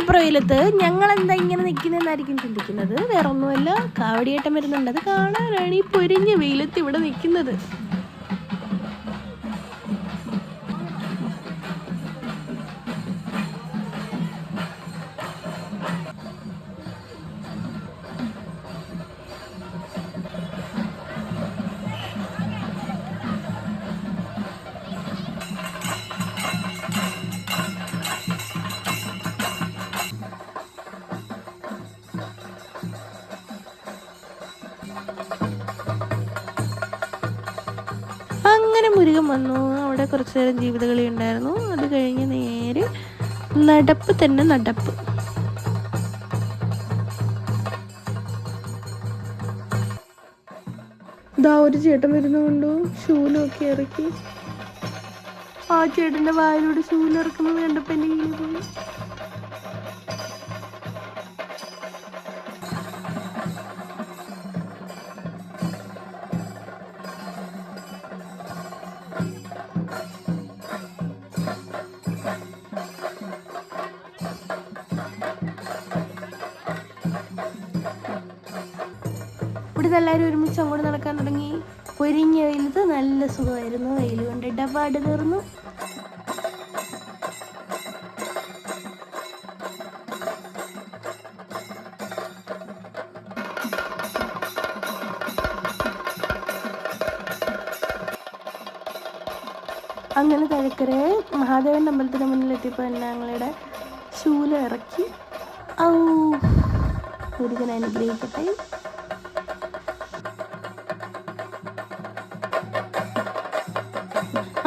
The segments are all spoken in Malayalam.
കട്ടപ്പുറ വെയിലത്ത് ഞങ്ങൾ എന്താ ഇങ്ങനെ നിൽക്കുന്നതെന്നായിരിക്കും ചിന്തിക്കുന്നത്. വേറെ ഒന്നുമല്ല, കാവടിയേട്ടം വരുന്നുണ്ട്. അത് കാണാനാണ് ഈ പൊരിഞ്ഞ വെയിലത്ത് ഇവിടെ നിൽക്കുന്നത്. അങ്ങനെ മുരുകൻ വന്നു. അവിടെ കുറച്ച് നേരം ജീവിതകളി ഉണ്ടായിരുന്നു. അത് കഴിഞ്ഞ് നേരെ നടപ്പ് തന്നെ നടപ്പ്. ഇതാ ഒരു ചേട്ടൻ വരുന്നുണ്ടോ, ശൂലമൊക്കെ ഇറക്കി. ആ ചേട്ടൻ്റെ വായിലൂടെ ശൂലിറക്കുന്നത് കണ്ടപ്പോൾ എൻ്റെ കയ്യിൽ പോയി. ഇവിടെ എല്ലാവരും ഒരുമിച്ച് അങ്ങോട്ട് നടക്കാൻ തുടങ്ങി. പൊരിഞ്ഞ വെയിലത്ത് നല്ല സുഖമായിരുന്നു. വെയിൽ കൊണ്ട് ഇടപാട് തീർന്നു. അങ്ങനെ തഴക്കര മഹാദേവൻ്റെ അമ്പലത്തിന് മുന്നിലെത്തിയപ്പോൾ തന്നെ ഞങ്ങളുടെ ശൂലം ഇറക്കി. മുരുകൻ അനുഗ്രഹിക്കട്ടെ.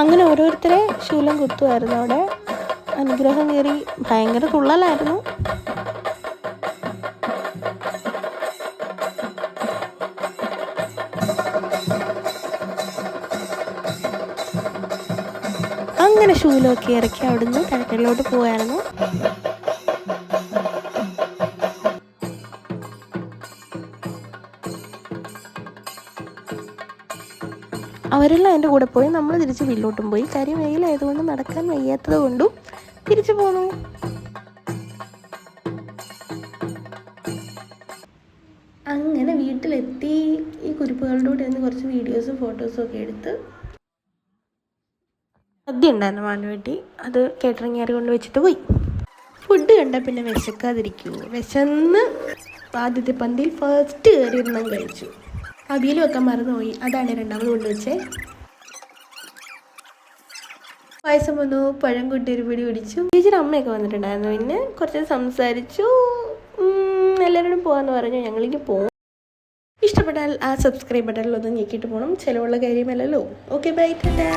അങ്ങനെ ഓരോരുത്തരെ ശൂലം കുത്തുമായിരുന്നു. അവിടെ അനുഗ്രഹം കയറി. ഭയങ്കര തുള്ളലായിരുന്നു. അങ്ങനെ ശൂലമൊക്കെ ഇറക്കി അവിടുന്ന് കിഴക്കിലോട്ട് പോയായിരുന്നു. അവരെല്ലാം എൻ്റെ കൂടെ പോയി. നമ്മൾ തിരിച്ച് വീട്ടിലോട്ടും പോയി. കാര്യം വെയിലായതുകൊണ്ട് നടക്കാൻ വയ്യാത്തത് കൊണ്ടും തിരിച്ചു പോന്നു. അങ്ങനെ വീട്ടിലെത്തി ഈ കുരിപ്പുകളുടെ കൂടെ നിന്ന് കുറച്ച് വീഡിയോസും ഫോട്ടോസും ഒക്കെ എടുത്ത് സദ്യ ഉണ്ടായിരുന്നു മാനുവേട്ടി. അത് കേറ്ററിംഗുകാർ കൊണ്ട് വെച്ചിട്ട് പോയി. ഫുഡ് കണ്ടാൽ പിന്നെ വിശക്കാതിരിക്കുമോ? വിശന്ന് ആദ്യത്തെ പന്തിയിൽ ഫസ്റ്റ് കയറി ഇരുന്നും കഴിച്ചു. അവിയൽ വെക്കാൻ മറന്നുപോയി. അതാണ് രണ്ടാമത് കൊണ്ടുവച്ചേ. പായസം വന്നു. പഴം കൂട്ടി ഒരു പിടി പിടിച്ചു. ചേച്ചിയുടെ അമ്മയൊക്കെ വന്നിട്ടുണ്ടായിരുന്നു. പിന്നെ കുറച്ച് സംസാരിച്ചു. എല്ലാവരോടും പോകാമെന്ന് പറഞ്ഞു. ഞങ്ങളിലേക്ക് പോകും. ഇഷ്ടപ്പെട്ടാൽ ആ സബ്സ്ക്രൈബ് ബട്ടണിലൊന്ന് ഞെക്കിയിട്ട് പോകണം. ചിലവുള്ള കാര്യമല്ലല്ലോ. Okay, bye. ടാറ്റാ.